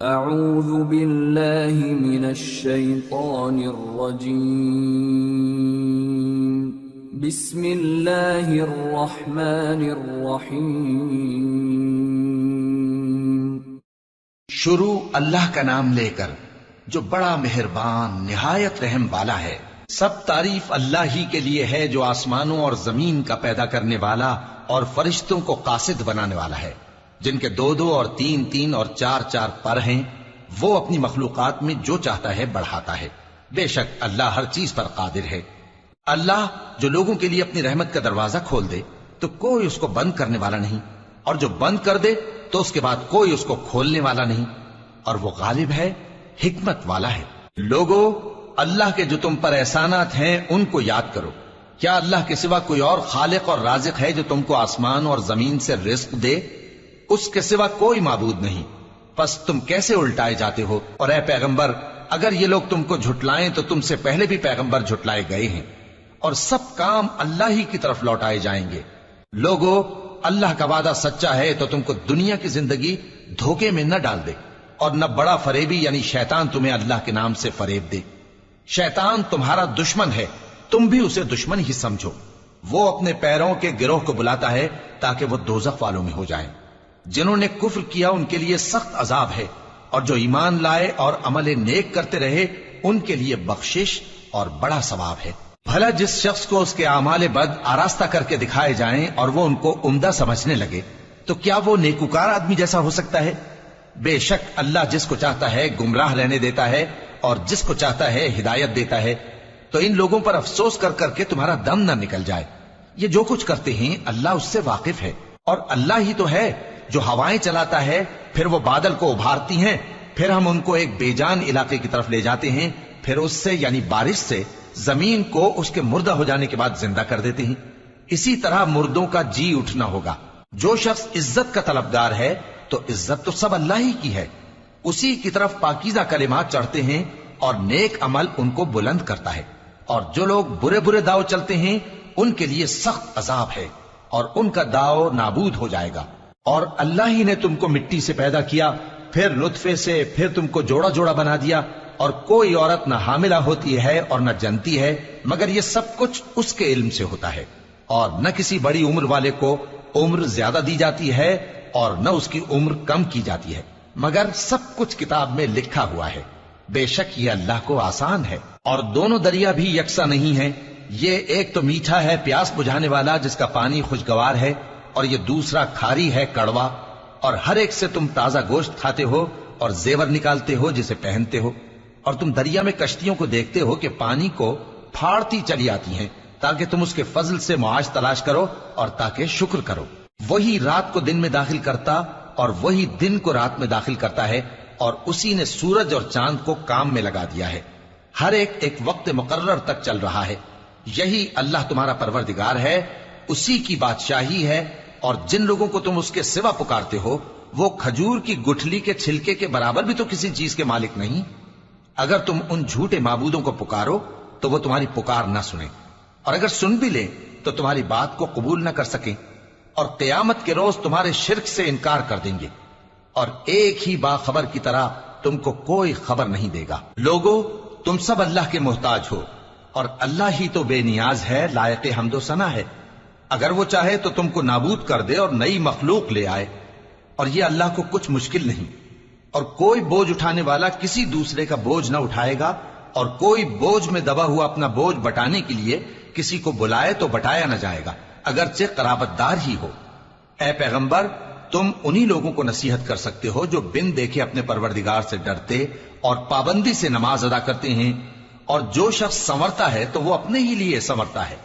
اعوذ باللہ من الشیطان الرجیم بسم اللہ الرحمن الرحیم۔ شروع اللہ کا نام لے کر جو بڑا مہربان نہایت رحم والا ہے۔ سب تعریف اللہ ہی کے لیے ہے جو آسمانوں اور زمین کا پیدا کرنے والا اور فرشتوں کو قاصد بنانے والا ہے، جن کے دو دو اور تین تین اور چار چار پر ہیں۔ وہ اپنی مخلوقات میں جو چاہتا ہے بڑھاتا ہے۔ بے شک اللہ ہر چیز پر قادر ہے۔ اللہ جو لوگوں کے لیے اپنی رحمت کا دروازہ کھول دے تو کوئی اس کو بند کرنے والا نہیں، اور جو بند کر دے تو اس کے بعد کوئی اس کو کھولنے والا نہیں، اور وہ غالب ہے، حکمت والا ہے۔ لوگو، اللہ کے جو تم پر احسانات ہیں ان کو یاد کرو۔ کیا اللہ کے سوا کوئی اور خالق اور رازق ہے جو تم کو آسمان اور زمین سے رزق دے؟ اس کے سوا کوئی معبود نہیں، پس تم کیسے الٹائے جاتے ہو؟ اور اے پیغمبر، اگر یہ لوگ تم کو جھٹلائیں تو تم سے پہلے بھی پیغمبر جھٹلائے گئے ہیں، اور سب کام اللہ ہی کی طرف لوٹائے جائیں گے۔ لوگو، اللہ کا وعدہ سچا ہے تو تم کو دنیا کی زندگی دھوکے میں نہ ڈال دے، اور نہ بڑا فریبی یعنی شیطان تمہیں اللہ کے نام سے فریب دے۔ شیطان تمہارا دشمن ہے، تم بھی اسے دشمن ہی سمجھو۔ وہ اپنے پیروں کے گروہ کو بلاتا ہے تاکہ وہ دوزخ والوں میں ہو جائیں۔ جنہوں نے کفر کیا ان کے لیے سخت عذاب ہے، اور جو ایمان لائے اور عمل نیک کرتے رہے ان کے لیے بخشش اور بڑا ثواب ہے۔ بھلا جس شخص کو اس کے اعمال بد آراستہ کر کے دکھائے جائیں اور وہ ان کو عمدہ سمجھنے لگے تو کیا وہ نیکوکار آدمی جیسا ہو سکتا ہے؟ بے شک اللہ جس کو چاہتا ہے گمراہ رہنے دیتا ہے اور جس کو چاہتا ہے ہدایت دیتا ہے۔ تو ان لوگوں پر افسوس کر کر کے تمہارا دم نہ نکل جائے۔ یہ جو کچھ کرتے ہیں اللہ اس سے واقف ہے، اور اللہ ہی تو ہے جو ہوائیں چلاتا ہے، پھر وہ بادل کو ابھارتی ہیں، پھر ہم ان کو ایک بے جان علاقے کی طرف لے جاتے ہیں، پھر اس سے یعنی بارش سے زمین کو اس کے مردہ ہو جانے کے بعد زندہ کر دیتے ہیں۔ اسی طرح مردوں کا جی اٹھنا ہوگا۔ جو شخص عزت کا طلبگار ہے تو عزت تو سب اللہ ہی کی ہے، اسی کی طرف پاکیزہ کلمات چڑھتے ہیں اور نیک عمل ان کو بلند کرتا ہے۔ اور جو لوگ برے برے داؤ چلتے ہیں ان کے لیے سخت عذاب ہے، اور ان کا داؤ نابود ہو جائے گا۔ اور اللہ ہی نے تم کو مٹی سے پیدا کیا، پھر نطفے سے، پھر تم کو جوڑا جوڑا بنا دیا، اور کوئی عورت نہ حاملہ ہوتی ہے اور نہ جنتی ہے، مگر یہ سب کچھ اس کے علم سے ہوتا ہے۔ اور نہ کسی بڑی عمر والے کو عمر زیادہ دی جاتی ہے اور نہ اس کی عمر کم کی جاتی ہے، مگر سب کچھ کتاب میں لکھا ہوا ہے۔ بے شک یہ اللہ کو آسان ہے۔ اور دونوں دریا بھی یکساں نہیں ہیں، یہ ایک تو میٹھا ہے پیاس بجھانے والا جس کا پانی خوشگوار ہے، اور یہ دوسرا کھاری ہے کڑوا۔ اور ہر ایک سے تم تازہ گوشت کھاتے ہو اور زیور نکالتے ہو جسے پہنتے ہو۔ اور تم دریا میں کشتیوں کو دیکھتے ہو کہ پانی کو پھاڑتی چلی آتی ہیں تاکہ تم اس کے فضل سے معاش تلاش کرو اور تاکہ شکر کرو۔ وہی رات کو دن میں داخل کرتا اور وہی دن کو رات میں داخل کرتا ہے، اور اسی نے سورج اور چاند کو کام میں لگا دیا ہے۔ ہر ایک ایک وقت مقرر تک چل رہا ہے۔ یہی اللہ تمہارا پروردگار ہے، اسی کی بادشاہی ہے۔ اور جن لوگوں کو تم اس کے سوا پکارتے ہو وہ کھجور کی گٹھلی کے چھلکے کے برابر بھی تو کسی چیز کے مالک نہیں۔ اگر تم ان جھوٹے معبودوں کو پکارو تو وہ تمہاری پکار نہ سنیں، اور اگر سن بھی لیں تو تمہاری بات کو قبول نہ کر سکیں، اور قیامت کے روز تمہارے شرک سے انکار کر دیں گے، اور ایک ہی باخبر کی طرح تم کو کوئی خبر نہیں دے گا۔ لوگو، تم سب اللہ کے محتاج ہو، اور اللہ ہی تو بے نیاز ہے، لائق حمد و ثنا ہے۔ اگر وہ چاہے تو تم کو نابود کر دے اور نئی مخلوق لے آئے، اور یہ اللہ کو کچھ مشکل نہیں۔ اور کوئی بوجھ اٹھانے والا کسی دوسرے کا بوجھ نہ اٹھائے گا، اور کوئی بوجھ میں دبا ہوا اپنا بوجھ بٹانے کے لیے کسی کو بلائے تو بٹایا نہ جائے گا، اگرچہ قرابت دار ہی ہو۔ اے پیغمبر، تم انہی لوگوں کو نصیحت کر سکتے ہو جو بن دیکھے اپنے پروردگار سے ڈرتے اور پابندی سے نماز ادا کرتے ہیں، اور جو شخص سنورتا ہے تو وہ اپنے ہی لیے سنورتا ہے،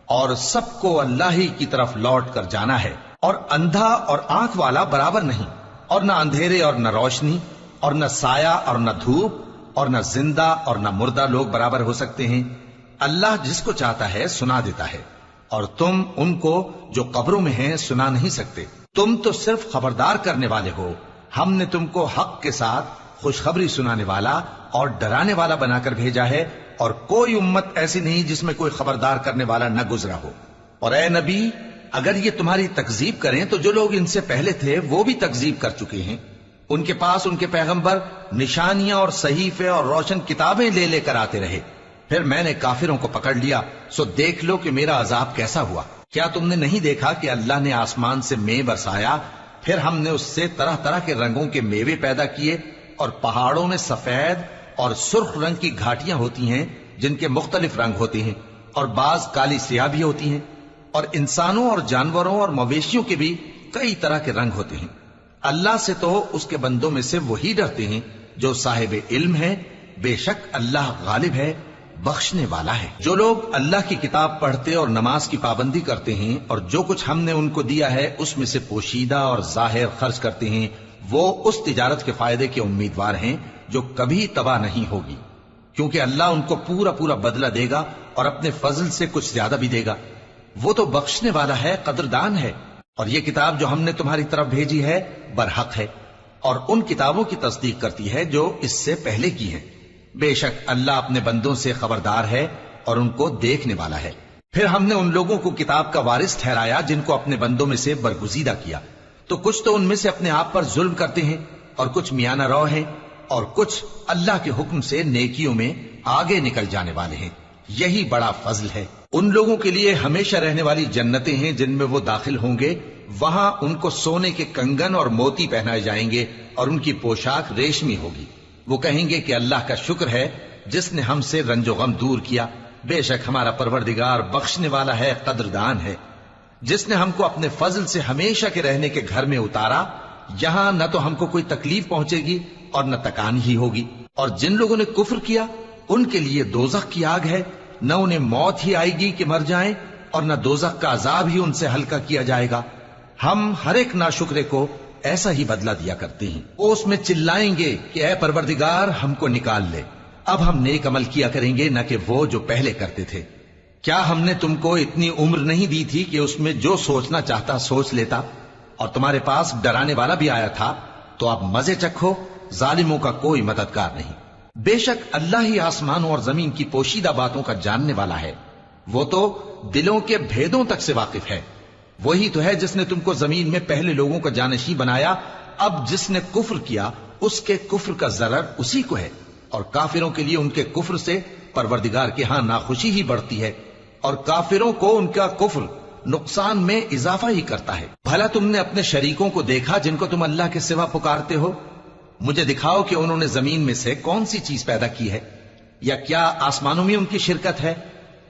اور سب کو اللہ ہی کی طرف لوٹ کر جانا ہے۔ اور اندھا اور آنکھ والا برابر نہیں، اور نہ اندھیرے اور نہ روشنی، اور نہ سایہ اور نہ دھوپ، اور نہ زندہ اور نہ مردہ لوگ برابر ہو سکتے ہیں۔ اللہ جس کو چاہتا ہے سنا دیتا ہے، اور تم ان کو جو قبروں میں ہیں سنا نہیں سکتے۔ تم تو صرف خبردار کرنے والے ہو، ہم نے تم کو حق کے ساتھ خوشخبری سنانے والا اور ڈرانے والا بنا کر بھیجا ہے، اور کوئی امت ایسی نہیں جس میں کوئی خبردار کرنے والا نہ گزرا ہو۔ اور اے نبی، اگر یہ تمہاری تکذیب کریں تو جو لوگ ان سے پہلے تھے وہ بھی تکذیب کر چکے ہیں، ان کے پاس ان کے پیغمبر نشانیاں اور صحیفے اور روشن کتابیں لے لے کر آتے رہے. پھر میں نے کافروں کو پکڑ لیا، سو دیکھ لو کہ میرا عذاب کیسا ہوا. کیا تم نے نہیں دیکھا کہ اللہ نے آسمان سے مے برسایا، پھر ہم نے اس سے طرح طرح کے رنگوں کے میوے پیدا کیے، اور پہاڑوں میں سفید اور سرخ رنگ کی گھاٹیاں ہوتی ہیں جن کے مختلف رنگ ہوتے ہیں، اور بعض کالی سیاہ بھی ہوتی ہیں، اور انسانوں اور جانوروں اور مویشیوں کے بھی کئی طرح کے رنگ ہوتے ہیں. اللہ سے تو اس کے بندوں میں سے وہی ڈرتے ہیں جو صاحب علم ہے. بے شک اللہ غالب ہے، بخشنے والا ہے. جو لوگ اللہ کی کتاب پڑھتے اور نماز کی پابندی کرتے ہیں اور جو کچھ ہم نے ان کو دیا ہے اس میں سے پوشیدہ اور ظاہر خرچ کرتے ہیں، وہ اس تجارت کے فائدے کے امیدوار ہیں جو کبھی تباہ نہیں ہوگی، کیونکہ اللہ ان کو پورا پورا بدلہ دے گا اور اپنے فضل سے کچھ زیادہ بھی دے گا. وہ تو بخشنے والا ہے، قدردان ہے. اور یہ کتاب جو ہم نے تمہاری طرف بھیجی ہے برحق ہے، اور ان کتابوں کی تصدیق کرتی ہے جو اس سے پہلے کی ہیں. بے شک اللہ اپنے بندوں سے خبردار ہے اور ان کو دیکھنے والا ہے. پھر ہم نے ان لوگوں کو کتاب کا وارث ٹھہرایا جن کو اپنے بندوں میں سے برگزیدہ کیا. تو کچھ تو ان میں سے اپنے آپ پر ظلم کرتے ہیں اور کچھ میانہ رو ہیں، اور کچھ اللہ کے حکم سے نیکیوں میں آگے نکل جانے والے ہیں. یہی بڑا فضل ہے. ان لوگوں کے لیے ہمیشہ رہنے والی جنتیں ہیں جن میں وہ داخل ہوں گے. وہاں ان کو سونے کے کنگن اور موتی پہنائے جائیں گے اور ان کی پوشاک ریشمی ہوگی. وہ کہیں گے کہ اللہ کا شکر ہے جس نے ہم سے رنج و غم دور کیا. بے شک ہمارا پروردگار بخشنے والا ہے، قدردان ہے. جس نے ہم کو اپنے فضل سے ہمیشہ کے رہنے کے گھر میں اتارا، یہاں نہ تو ہم کو کوئی تکلیف پہنچے گی اور نہ تکان ہی ہوگی. اور جن لوگوں نے کفر کیا ان کے لیے دوزخ کی آگ ہے، نہ انہیں موت ہی آئے گی کہ مر جائیں، اور نہ دوزخ کا عذاب ہی ان سے ہلکا کیا جائے گا. ہم ہر ایک ناشکرے کو ایسا ہی بدلہ دیا کرتے ہیں. وہ اس میں چلائیں گے کہ اے پروردگار ہم کو نکال لے، اب ہم نیک عمل کیا کریں گے نہ کہ وہ جو پہلے کرتے تھے. کیا ہم نے تم کو اتنی عمر نہیں دی تھی کہ اس میں جو سوچنا چاہتا سوچ لیتا، اور تمہارے پاس ڈرانے والا بھی آیا تھا؟ تو اب مزے چکھو، ظالموں کا کوئی مددگار نہیں. بے شک اللہ ہی آسمانوں اور زمین کی پوشیدہ باتوں کا جاننے والا ہے. وہ تو دلوں کے بھیدوں تک سے واقف ہے. وہی تو ہے جس نے تم کو زمین میں پہلے لوگوں کا جانشین بنایا. اب جس نے کفر کیا اس کے کفر کا ضرر اسی کو ہے، اور کافروں کے لیے ان کے کفر سے پروردگار کے ہاں ناخوشی ہی بڑھتی ہے، اور کافروں کو ان کا کفر نقصان میں اضافہ ہی کرتا ہے. بھلا تم نے اپنے شریکوں کو دیکھا جن کو تم اللہ کے سوا پکارتے ہو؟ مجھے دکھاؤ کہ انہوں نے زمین میں سے کون سی چیز پیدا کی ہے، یا کیا آسمانوں میں ان کی شرکت ہے،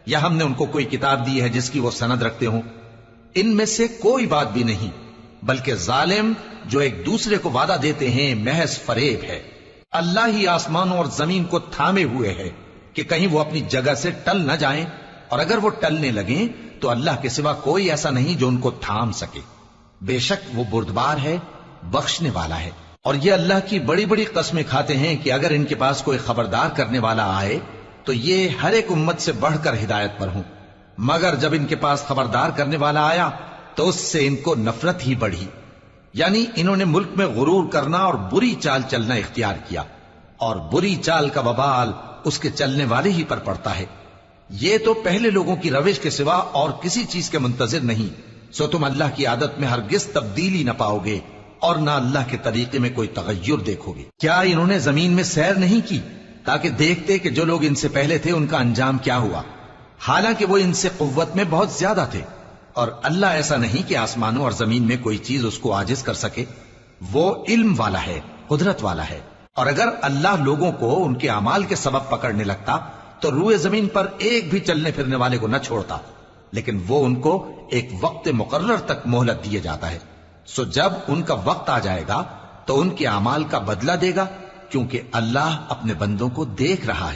یا ہم نے ان کو کوئی کتاب دی ہے جس کی وہ سند رکھتے ہوں؟ ان میں سے کوئی بات بھی نہیں، بلکہ ظالم جو ایک دوسرے کو وعدہ دیتے ہیں محض فریب ہے. اللہ ہی آسمانوں اور زمین کو تھامے ہوئے ہے کہ کہیں وہ اپنی جگہ سے ٹل نہ جائیں، اور اگر وہ ٹلنے لگیں تو اللہ کے سوا کوئی ایسا نہیں جو ان کو تھام سکے. بے شک وہ بردبار ہے، بخشنے والا ہے. اور یہ اللہ کی بڑی بڑی قسمیں کھاتے ہیں کہ اگر ان کے پاس کوئی خبردار کرنے والا آئے تو یہ ہر ایک امت سے بڑھ کر ہدایت پر ہوں، مگر جب ان کے پاس خبردار کرنے والا آیا تو اس سے ان کو نفرت ہی بڑھی. یعنی انہوں نے ملک میں غرور کرنا اور بری چال چلنا اختیار کیا، اور بری چال کا وبال اس کے چلنے والے ہی پر پڑتا ہے. یہ تو پہلے لوگوں کی روش کے سوا اور کسی چیز کے منتظر نہیں، سو تم اللہ کی عادت میں ہرگز تبدیلی نہ پاؤ گے اور نہ اللہ کے طریقے میں کوئی تغیر دیکھو گے. کیا انہوں نے زمین میں سیر نہیں کی تاکہ دیکھتے کہ جو لوگ ان سے پہلے تھے ان کا انجام کیا ہوا، حالانکہ وہ ان سے قوت میں بہت زیادہ تھے. اور اللہ ایسا نہیں کہ آسمانوں اور زمین میں کوئی چیز اس کو عاجز کر سکے. وہ علم والا ہے، قدرت والا ہے. اور اگر اللہ لوگوں کو ان کے اعمال کے سبب پکڑنے لگتا تو روئے زمین پر ایک بھی چلنے پھرنے والے کو نہ چھوڑتا، لیکن وہ ان کو ایک وقت مقرر تک مہلت دیے جاتا ہے. سو جب ان کا وقت آ جائے گا تو ان کے اعمال کا بدلہ دے گا، کیونکہ اللہ اپنے بندوں کو دیکھ رہا ہے.